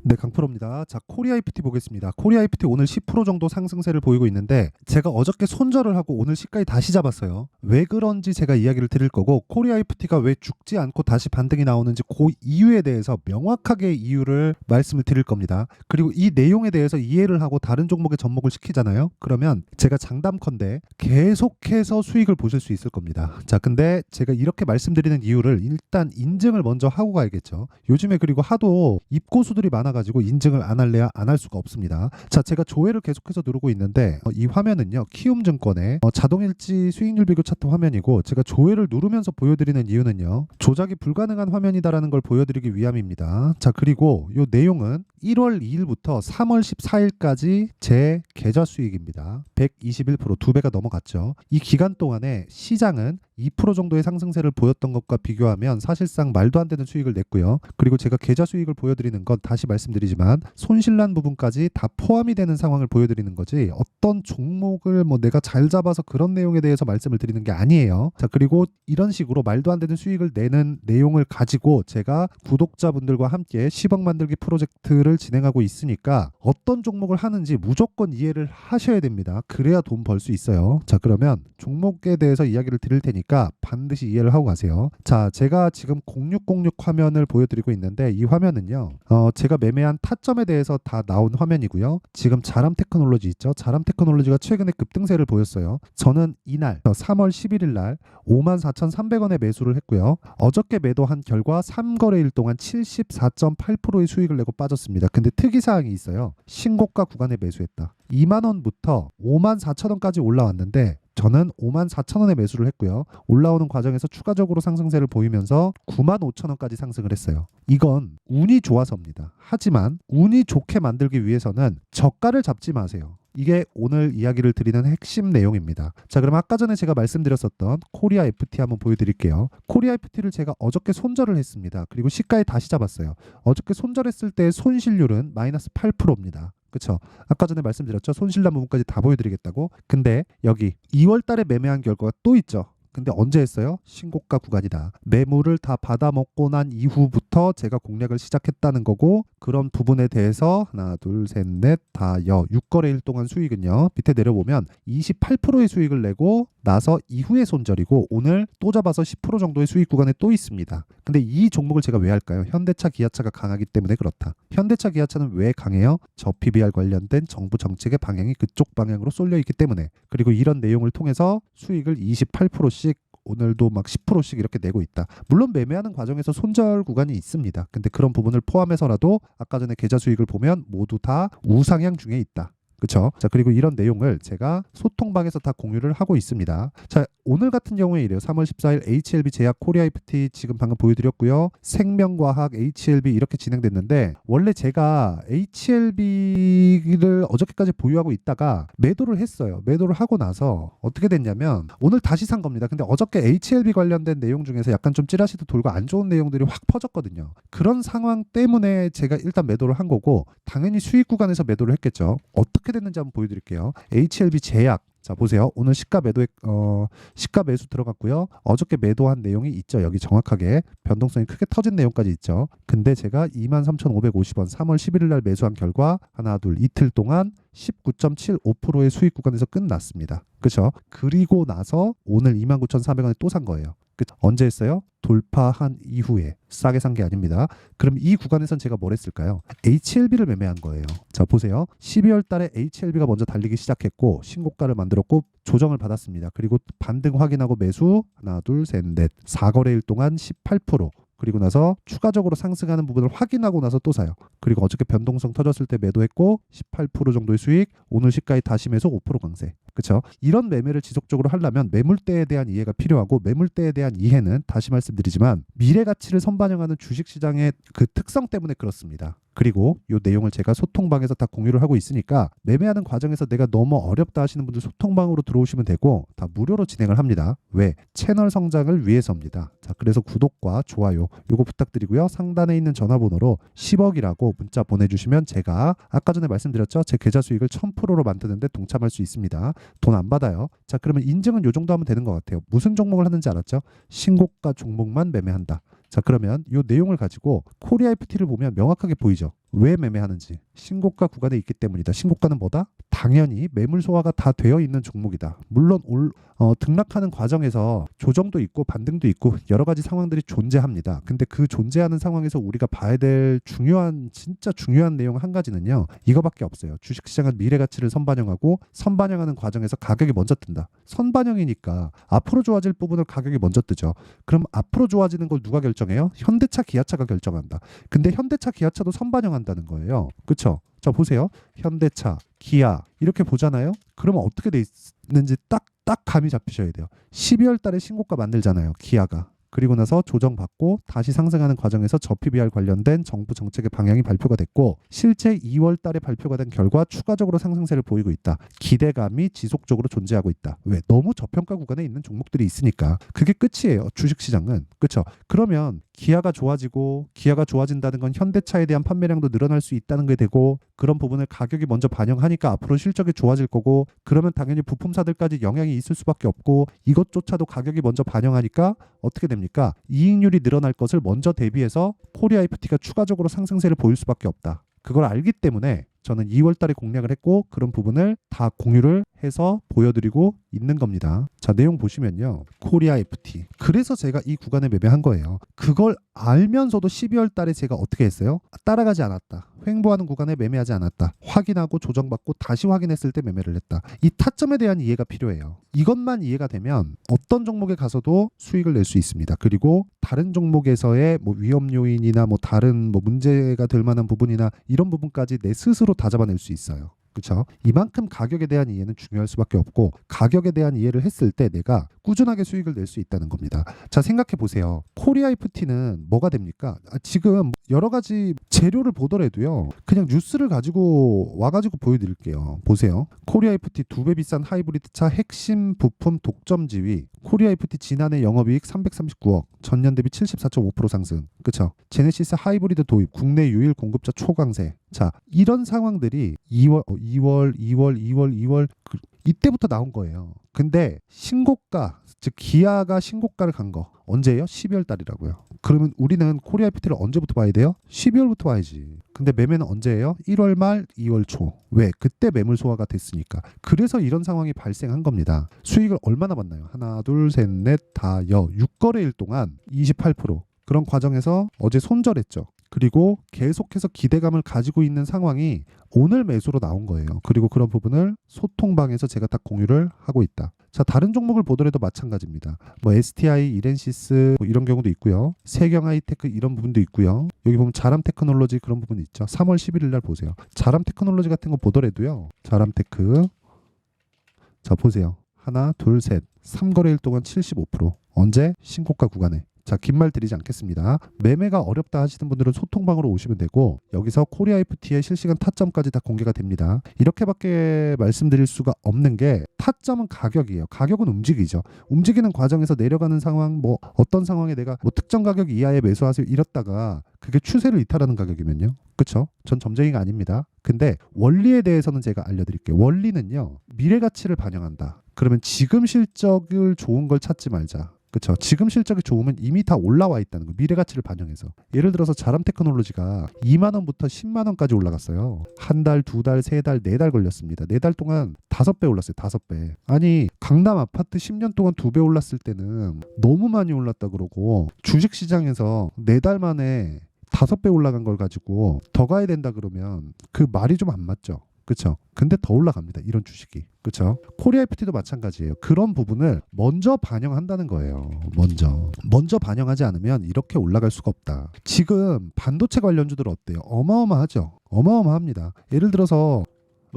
네, 강프로입니다. 자, 코리아 IPT 보겠습니다. 코리아 IPT 오늘 10% 정도 상승세를 보이고 있는데 제가 어저께 손절을 하고 오늘 시가에 다시 잡았어요. 왜 그런지 제가 이야기를 드릴 거고 코리아 IPT가 왜 죽지 않고 다시 반등이 나오는지 그 이유에 대해서 명확하게 이유를 말씀을 드릴 겁니다. 그리고 이 내용에 대해서 이해를 하고 다른 종목에 접목을 시키잖아요. 그러면 제가 장담컨대 계속해서 수익을 보실 수 있을 겁니다. 자, 근데 제가 이렇게 말씀드리는 이유를 일단 인증을 먼저 하고 가야겠죠. 요즘에 그리고 하도 입고수들이 많아가지고 인증을 안 할래야 안 할 수가 없습니다. 자, 제가 조회를 계속해서 누르고 있는데 이 화면은요 키움증권의 자동일지 수익률 비교 차트 화면이고 제가 조회를 누르면서 보여드리는 이유는요 조작이 불가능한 화면이다라는 걸 보여드리기 위함입니다. 자, 그리고 이 내용은 1월 2일부터 3월 14일까지 제 계좌 수익입니다. 121% 2배가 넘어갔죠. 이 기간 동안에 시장은 2% 정도의 상승세를 보였던 것과 비교하면 사실상 말도 안 되는 수익을 냈고요. 그리고 제가 계좌 수익을 보여드리는 건 다시 말씀드리지만 손실난 부분까지 다 포함이 되는 상황을 보여드리는 거지 어떤 종목을 뭐 내가 잘 잡아서 그런 내용에 대해서 말씀을 드리는 게 아니에요. 자, 그리고 이런 식으로 말도 안 되는 수익을 내는 내용을 가지고 제가 구독자분들과 함께 10억 만들기 프로젝트를 진행하고 있으니까 어떤 종목을 하는지 무조건 이해를 하셔야 됩니다. 그래야 돈 벌 수 있어요. 자, 그러면 종목에 대해서 이야기를 드릴 테니까 반드시 이해를 하고 가세요. 자, 제가 지금 0606 화면을 보여드리고 있는데 이 화면은요 제가 매매한 타점에 대해서 다 나온 화면이고요. 지금 자람 테크놀로지 있죠. 자람 테크놀로지가 최근에 급등세를 보였어요. 저는 이날 3월 11일 날 54,300원에 매수를 했고요. 어저께 매도한 결과 3거래일 동안 74.8%의 수익을 내고 빠졌습니다. 근데 특이사항이 있어요. 신고가 구간에 매수했다. 2만원부터 54,000원까지 올라왔는데 저는 54,000원에 매수를 했고요. 올라오는 과정에서 추가적으로 상승세를 보이면서 95,000원까지 상승을 했어요. 이건 운이 좋아서입니다. 하지만 운이 좋게 만들기 위해서는 저가를 잡지 마세요. 이게 오늘 이야기를 드리는 핵심 내용입니다. 자, 그럼 아까 전에 제가 말씀드렸었던 코리아 FT 한번 보여드릴게요. 코리아 FT를 제가 어저께 손절을 했습니다. 그리고 시가에 다시 잡았어요. 어저께 손절했을 때 손실률은 마이너스 8%입니다. 그쵸? 아까 전에 말씀드렸죠? 손실난 부분까지 다 보여드리겠다고. 근데 여기 2월 달에 매매한 결과가 또 있죠. 근데 언제 했어요? 신고가 구간이다. 매물을 다 받아먹고 난 이후부터 제가 공략을 시작했다는 거고 그런 부분에 대해서 하나, 둘, 셋, 넷, 다여 6거래일 동안 수익은요. 밑에 내려보면 28%의 수익을 내고 나서 이후에 손절이고 오늘 또 잡아서 10% 정도의 수익 구간에 또 있습니다. 근데 이 종목을 제가 왜 할까요? 현대차, 기아차가 강하기 때문에 그렇다. 현대차, 기아차는 왜 강해요? 저 PBR 관련된 정부 정책의 방향이 그쪽 방향으로 쏠려 있기 때문에 그리고 이런 내용을 통해서 수익을 28%씩 오늘도 막 10%씩 이렇게 내고 있다. 물론 매매하는 과정에서 손절 구간이 있습니다. 근데 그런 부분을 포함해서라도 아까 전에 계좌 수익을 보면 모두 다 우상향 중에 있다. 그렇죠? 자, 그리고 이런 내용을 제가 소통방에서 다 공유를 하고 있습니다. 자, 오늘 같은 경우에 이래요. 3월 14일 HLB 제약 코리아 IPT 지금 방금 보여드렸고요. 생명과학 HLB 이렇게 진행됐는데 원래 제가 HLB를 어저께까지 보유하고 있다가 매도를 했어요. 매도를 하고 나서 어떻게 됐냐면 오늘 다시 산 겁니다. 근데 어저께 HLB 관련된 내용 중에서 약간 좀 찌라시도 돌고 안 좋은 내용들이 확 퍼졌거든요. 그런 상황 때문에 제가 일단 매도를 한 거고 당연히 수익 구간에서 매도를 했겠죠. 어떻게 됐는지 한번 보여드릴게요. HLB 제약 자, 보세요. 오늘 시가 매수 들어갔고요. 어저께 매도한 내용이 있죠. 여기 정확하게 변동성이 크게 터진 내용까지 있죠. 근데 제가 23,550원 3월 11일 날 매수한 결과 하나, 둘, 이틀 동안 19.75%의 수익 구간에서 끝났습니다. 그렇죠? 그리고 나서 오늘 29,400원에 또 산 거예요. 언제 했어요? 돌파한 이후에 싸게 산 게 아닙니다. 그럼 이 구간에선 제가 뭘 했을까요? HLB를 매매한 거예요. 자, 보세요. 12월 달에 HLB가 먼저 달리기 시작했고 신고가를 만들었고 조정을 받았습니다. 그리고 반등 확인하고 매수 하나, 둘, 셋, 넷 4거래일 동안 18% 그리고 나서 추가적으로 상승하는 부분을 확인하고 나서 또 사요. 그리고 어저께 변동성 터졌을 때 매도했고 18% 정도의 수익, 오늘 시가에 다시 매수 5% 강세. 그렇죠? 이런 매매를 지속적으로 하려면 매물대에 대한 이해가 필요하고 매물대에 대한 이해는 다시 말씀드리지만 미래 가치를 선반영하는 주식시장의 그 특성 때문에 그렇습니다. 그리고 이 내용을 제가 소통방에서 다 공유를 하고 있으니까 매매하는 과정에서 내가 너무 어렵다 하시는 분들 소통방으로 들어오시면 되고 다 무료로 진행을 합니다. 왜? 채널 성장을 위해서입니다. 자, 그래서 구독과 좋아요 요거 부탁드리고요. 상단에 있는 전화번호로 10억이라고 문자 보내주시면 제가 아까 전에 말씀드렸죠. 제 계좌 수익을 1000%로 만드는데 동참할 수 있습니다. 돈 안 받아요. 자, 그러면 인증은 요 정도 하면 되는 것 같아요. 무슨 종목을 하는지 알았죠? 신고가 종목만 매매한다. 자, 그러면 이 내용을 가지고 코리아 FT를 보면 명확하게 보이죠. 왜 매매하는지. 신고가 구간에 있기 때문이다. 신고가는 뭐다? 당연히 매물 소화가 다 되어 있는 종목이다. 물론 등락하는 과정에서 조정도 있고 반등도 있고 여러 가지 상황들이 존재합니다. 근데 그 존재하는 상황에서 우리가 봐야 될 진짜 중요한 내용 한 가지는요. 이거밖에 없어요. 주식시장은 미래 가치를 선반영하고 선반영하는 과정에서 가격이 먼저 뜬다. 선반영이니까 앞으로 좋아질 부분을 가격이 먼저 뜨죠. 그럼 앞으로 좋아지는 걸 누가 결정해요? 현대차, 기아차가 결정한다. 근데 현대차, 기아차도 선반영한다는 거예요. 그렇죠? 자, 보세요. 현대차, 기아 이렇게 보잖아요. 그러면 어떻게 돼 있는지 딱 감이 잡히셔야 돼요. 12월 달에 신고가 만들잖아요. 기아가. 그리고 나서 조정받고 다시 상승하는 과정에서 저PBR 관련된 정부 정책의 방향이 발표가 됐고 실제 2월 달에 발표가 된 결과 추가적으로 상승세를 보이고 있다. 기대감이 지속적으로 존재하고 있다. 왜? 너무 저평가 구간에 있는 종목들이 있으니까. 그게 끝이에요. 주식시장은. 그렇죠? 그러면 기아가 좋아진다는 건 현대차에 대한 판매량도 늘어날 수 있다는 게 되고 그런 부분을 가격이 먼저 반영하니까 앞으로 실적이 좋아질 거고 그러면 당연히 부품사들까지 영향이 있을 수밖에 없고 이것조차도 가격이 먼저 반영하니까 어떻게 됩니까? 이익률이 늘어날 것을 먼저 대비해서 코리아이프티가 추가적으로 상승세를 보일 수밖에 없다. 그걸 알기 때문에 저는 2월 달에 공략을 했고 그런 부분을 다 공유를 해서 보여드리고 있는 겁니다. 자, 내용 보시면요. 코리아이프티. 그래서 제가 이 구간에 매매한 거예요. 그걸 알면서도 12월 달에 제가 어떻게 했어요? 따라가지 않았다. 횡보하는 구간에 매매하지 않았다. 확인하고 조정받고 다시 확인했을 때 매매를 했다. 이 타점에 대한 이해가 필요해요. 이것만 이해가 되면 어떤 종목에 가서도 수익을 낼 수 있습니다. 그리고 다른 종목에서의 위험 요인이나 다른 문제가 될 만한 부분이나 이런 부분까지 내 스스로 다 잡아낼 수 있어요. 그렇죠? 이만큼 가격에 대한 이해는 중요할 수밖에 없고 가격에 대한 이해를 했을 때 내가 꾸준하게 수익을 낼 수 있다는 겁니다. 자, 생각해 보세요. 코리아이프티는 뭐가 됩니까? 지금 여러 가지 재료를 보더라도요. 그냥 뉴스를 가지고 와가지고 보여드릴게요. 보세요. 코리아이프티 2배 비싼 하이브리드차 핵심 부품 독점 지위. 코리아이프티 지난해 영업이익 339억, 전년 대비 74.5% 상승. 그렇죠? 제네시스 하이브리드 도입, 국내 유일 공급자 초강세. 자, 이런 상황들이 2월 이때부터 나온 거예요. 근데 신고가, 즉 기아가 신고가를 간 거 언제예요? 12월 달이라고요. 그러면 우리는 코리아이프티를 언제부터 봐야 돼요? 12월부터 봐야지. 근데 매매는 언제예요? 1월 말, 2월 초. 왜? 그때 매물 소화가 됐으니까. 그래서 이런 상황이 발생한 겁니다. 수익을 얼마나 봤나요? 하나, 둘, 셋, 넷, 다, 6거래일 동안 28%. 그런 과정에서 어제 손절했죠. 그리고 계속해서 기대감을 가지고 있는 상황이 오늘 매수로 나온 거예요. 그리고 그런 부분을 소통방에서 제가 다 공유를 하고 있다. 자, 다른 종목을 보더라도 마찬가지입니다. STI, 이렌시스 이런 경우도 있고요. 세경하이테크 이런 부분도 있고요. 여기 보면 자람테크놀로지 그런 부분이 있죠. 3월 11일 날 보세요. 자람테크놀로지 같은 거 보더라도요. 자람테크. 자, 보세요. 하나, 둘, 셋. 3거래일 동안 75%. 언제? 신고가 구간에. 자, 긴 말 드리지 않겠습니다. 매매가 어렵다 하시는 분들은 소통방으로 오시면 되고 여기서 코리아이프티의 실시간 타점까지 다 공개가 됩니다. 이렇게밖에 말씀드릴 수가 없는 게 타점은 가격이에요. 가격은 움직이죠. 움직이는 과정에서 내려가는 상황, 어떤 상황에 내가 특정 가격 이하에 매수하세요 이랬다가 그게 추세를 이탈하는 가격이면요. 그렇죠? 전 점쟁이가 아닙니다. 근데 원리에 대해서는 제가 알려드릴게요. 원리는요. 미래 가치를 반영한다. 그러면 지금 실적을 좋은 걸 찾지 말자. 그렇죠. 지금 실적이 좋으면 이미 다 올라와 있다는 거. 미래 가치를 반영해서. 예를 들어서 자람테크놀로지가 2만 원부터 10만 원까지 올라갔어요. 한 달, 두 달, 세 달, 네 달 걸렸습니다. 네 달 동안 5배 올랐어요. 5배. 아니, 강남 아파트 10년 동안 2배 올랐을 때는 너무 많이 올랐다 그러고 주식 시장에서 4달 만에 5배 올라간 걸 가지고 더 가야 된다 그러면 그 말이 좀 안 맞죠. 그렇죠. 근데 더 올라갑니다. 이런 주식이. 그렇죠. 코리아이프티도 마찬가지예요. 그런 부분을 먼저 반영한다는 거예요. 먼저 반영하지 않으면 이렇게 올라갈 수가 없다. 지금 반도체 관련주들 어때요? 어마어마하죠. 어마어마합니다. 예를 들어서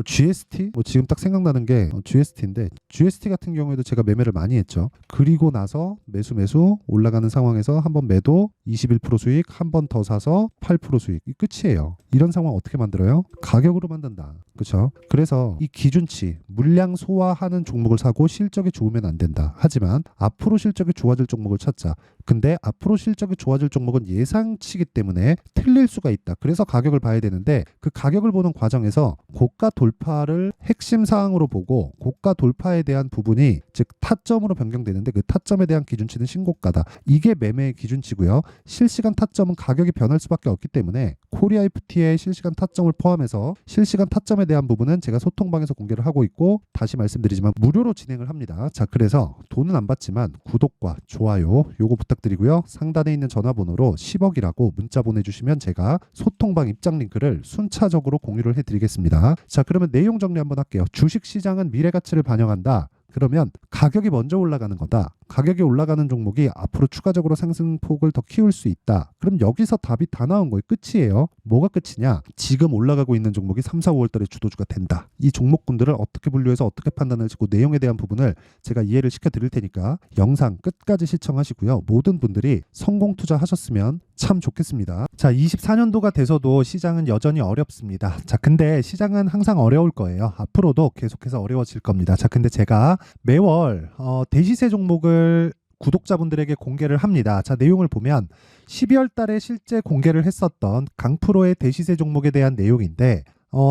GST? 지금 딱 생각나는 게 GST인데 GST 같은 경우에도 제가 매매를 많이 했죠. 그리고 나서 매수 올라가는 상황에서 한번 매도 21% 수익, 한 번 더 사서 8% 수익. 이 끝이에요. 이런 상황 어떻게 만들어요? 가격으로 만든다. 그렇죠? 그래서 이 기준치, 물량 소화하는 종목을 사고 실적이 좋으면 안 된다. 하지만 앞으로 실적이 좋아질 종목을 찾자. 근데 앞으로 실적이 좋아질 종목은 예상치기 때문에 틀릴 수가 있다. 그래서 가격을 봐야 되는데 그 가격을 보는 과정에서 고가 돌파를 핵심 사항으로 보고 고가 돌파에 대한 부분이 즉 타점으로 변경되는데 그 타점에 대한 기준치는 신고가다. 이게 매매의 기준치고요. 실시간 타점은 가격이 변할 수밖에 없기 때문에 코리아이프티의 실시간 타점을 포함해서 실시간 타점에 대한 부분은 제가 소통방에서 공개를 하고 있고 다시 말씀드리지만 무료로 진행을 합니다. 자, 그래서 돈은 안 받지만 구독과 좋아요 요거 부탁드리고요. 상단에 있는 전화번호로 10억이라고 문자 보내주시면 제가 소통방 입장 링크를 순차적으로 공유를 해드리겠습니다. 자, 그러면 내용 정리 한번 할게요. 주식시장은 미래가치를 반영한다. 그러면 가격이 먼저 올라가는 거다. 가격이 올라가는 종목이 앞으로 추가적으로 상승폭을 더 키울 수 있다. 그럼 여기서 답이 다 나온 거예요. 끝이에요. 뭐가 끝이냐? 지금 올라가고 있는 종목이 3, 4, 5월 달에 주도주가 된다. 이 종목군들을 어떻게 분류해서 어떻게 판단을 짓고 내용에 대한 부분을 제가 이해를 시켜드릴 테니까 영상 끝까지 시청하시고요. 모든 분들이 성공 투자하셨으면 참 좋겠습니다. 자, 24년도가 돼서도 시장은 여전히 어렵습니다. 자, 근데 시장은 항상 어려울 거예요. 앞으로도 계속해서 어려워질 겁니다. 자, 근데 제가 매월 대시세 종목을 구독자분들에게 공개를 합니다. 자, 내용을 보면 12월 달에 실제 공개를 했었던 강프로의 대시세 종목에 대한 내용인데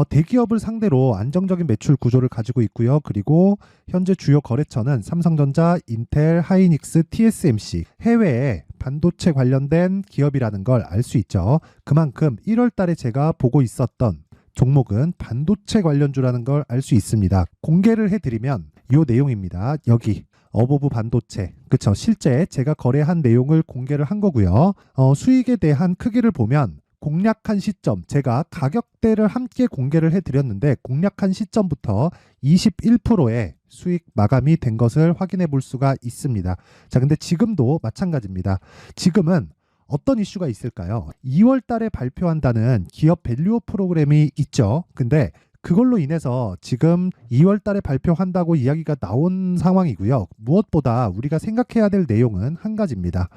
대기업을 상대로 안정적인 매출 구조를 가지고 있고요. 그리고 현재 주요 거래처는 삼성전자, 인텔, 하이닉스, TSMC, 해외에 반도체 관련된 기업이라는 걸 알 수 있죠. 그만큼 1월 달에 제가 보고 있었던 종목은 반도체 관련주라는 걸 알 수 있습니다. 공개를 해드리면 이 내용입니다. 여기 어보브 반도체, 그쵸? 실제 제가 거래한 내용을 공개를 한 거고요. 수익에 대한 크기를 보면 공략한 시점, 제가 가격대를 함께 공개를 해드렸는데 공략한 시점부터 21%의 수익 마감이 된 것을 확인해 볼 수가 있습니다. 자, 근데 지금도 마찬가지입니다. 지금은 어떤 이슈가 있을까요? 2월 달에 발표한다는 기업 밸류업 프로그램이 있죠. 근데 그걸로 인해서 지금 2월 달에 발표한다고 이야기가 나온 상황이고요. 무엇보다 우리가 생각해야 될 내용은 한 가지입니다.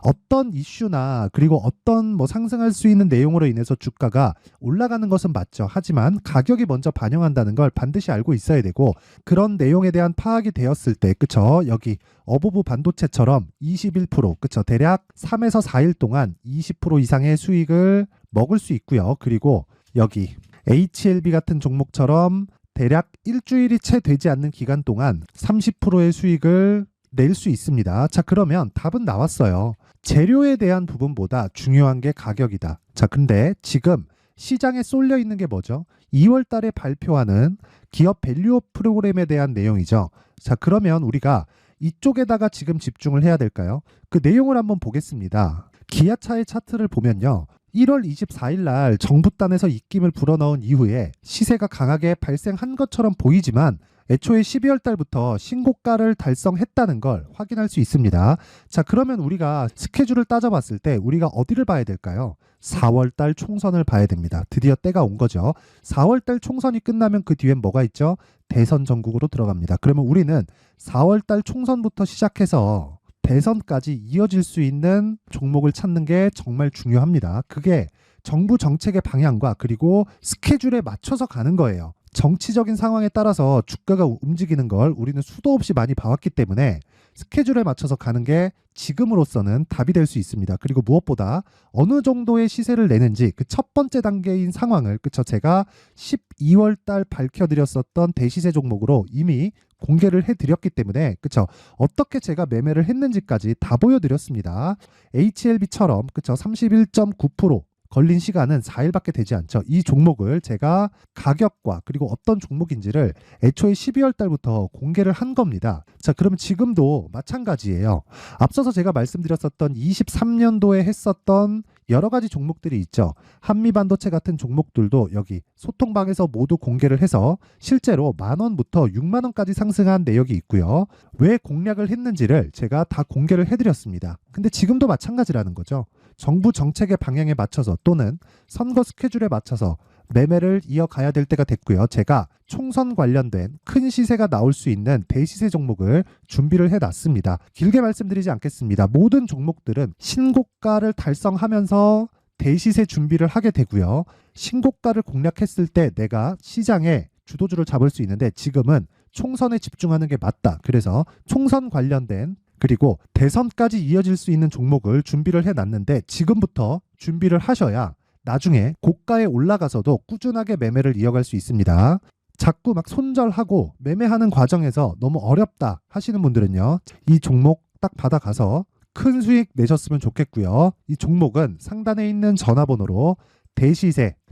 어떤 이슈나 그리고 어떤 상승할 수 있는 내용으로 인해서 주가가 올라가는 것은 맞죠. 하지만 가격이 먼저 반영한다는 걸 반드시 알고 있어야 되고 그런 내용에 대한 파악이 되었을 때 그쵸? 여기 어보브 반도체처럼 21% 그쵸? 대략 3에서 4일 동안 20% 이상의 수익을 먹을 수 있고요. 그리고 여기 HLB 같은 종목처럼 대략 일주일이 채 되지 않는 기간 동안 30%의 수익을 낼 수 있습니다. 자, 그러면 답은 나왔어요. 재료에 대한 부분보다 중요한 게 가격이다. 자, 근데 지금 시장에 쏠려 있는 게 뭐죠? 2월 달에 발표하는 기업 밸류업 프로그램에 대한 내용이죠. 자, 그러면 우리가 이쪽에다가 지금 집중을 해야 될까요? 그 내용을 한번 보겠습니다. 기아차의 차트를 보면요. 1월 24일 날 정부단에서 입김을 불어넣은 이후에 시세가 강하게 발생한 것처럼 보이지만 애초에 12월 달부터 신고가를 달성했다는 걸 확인할 수 있습니다. 자, 그러면 우리가 스케줄을 따져봤을 때 우리가 어디를 봐야 될까요? 4월 달 총선을 봐야 됩니다. 드디어 때가 온 거죠. 4월 달 총선이 끝나면 그 뒤엔 뭐가 있죠? 대선 전국으로 들어갑니다. 그러면 우리는 4월 달 총선부터 시작해서 대선까지 이어질 수 있는 종목을 찾는 게 정말 중요합니다. 그게 정부 정책의 방향과 그리고 스케줄에 맞춰서 가는 거예요. 정치적인 상황에 따라서 주가가 움직이는 걸 우리는 수도 없이 많이 봐왔기 때문에 스케줄에 맞춰서 가는 게 지금으로서는 답이 될 수 있습니다. 그리고 무엇보다 어느 정도의 시세를 내는지 그 첫 번째 단계인 상황을 그쵸 제가 12월 달 밝혀드렸었던 대시세 종목으로 이미 공개를 해드렸기 때문에 그쵸 어떻게 제가 매매를 했는지까지 다 보여드렸습니다. HLB처럼 그쵸 31.9% 걸린 시간은 4일밖에 되지 않죠. 이 종목을 제가 가격과 그리고 어떤 종목인지를 애초에 12월 달부터 공개를 한 겁니다. 자, 그러면 지금도 마찬가지예요. 앞서서 제가 말씀드렸었던 23년도에 했었던 여러 가지 종목들이 있죠. 한미반도체 같은 종목들도 여기 소통방에서 모두 공개를 해서 실제로 10,000원부터 60,000원까지 상승한 내역이 있고요. 왜 공략을 했는지를 제가 다 공개를 해드렸습니다. 근데 지금도 마찬가지라는 거죠. 정부 정책의 방향에 맞춰서 또는 선거 스케줄에 맞춰서 매매를 이어가야 될 때가 됐고요. 제가 총선 관련된 큰 시세가 나올 수 있는 대시세 종목을 준비를 해놨습니다. 길게 말씀드리지 않겠습니다. 모든 종목들은 신고가를 달성하면서 대시세 준비를 하게 되고요. 신고가를 공략했을 때 내가 시장에 주도주를 잡을 수 있는데 지금은 총선에 집중하는 게 맞다. 그래서 총선 관련된 그리고 대선까지 이어질 수 있는 종목을 준비를 해놨는데 지금부터 준비를 하셔야 나중에 고가에 올라가서도 꾸준하게 매매를 이어갈 수 있습니다. 자꾸 막 손절하고 매매하는 과정에서 너무 어렵다 하시는 분들은요, 이 종목 딱 받아가서 큰 수익 내셨으면 좋겠고요. 이 종목은 상단에 있는 전화번호로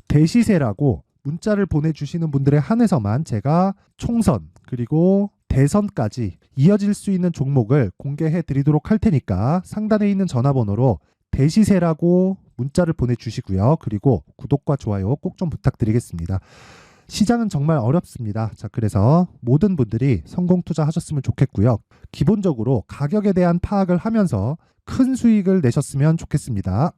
대시세라고 문자를 보내주시는 분들에 한해서만 제가 총선 그리고 대선까지 이어질 수 있는 종목을 공개해 드리도록 할 테니까 상단에 있는 전화번호로 대시세라고 문자를 보내주시고요. 그리고 구독과 좋아요 꼭 좀 부탁드리겠습니다. 시장은 정말 어렵습니다. 자, 그래서 모든 분들이 성공 투자하셨으면 좋겠고요. 기본적으로 가격에 대한 파악을 하면서 큰 수익을 내셨으면 좋겠습니다.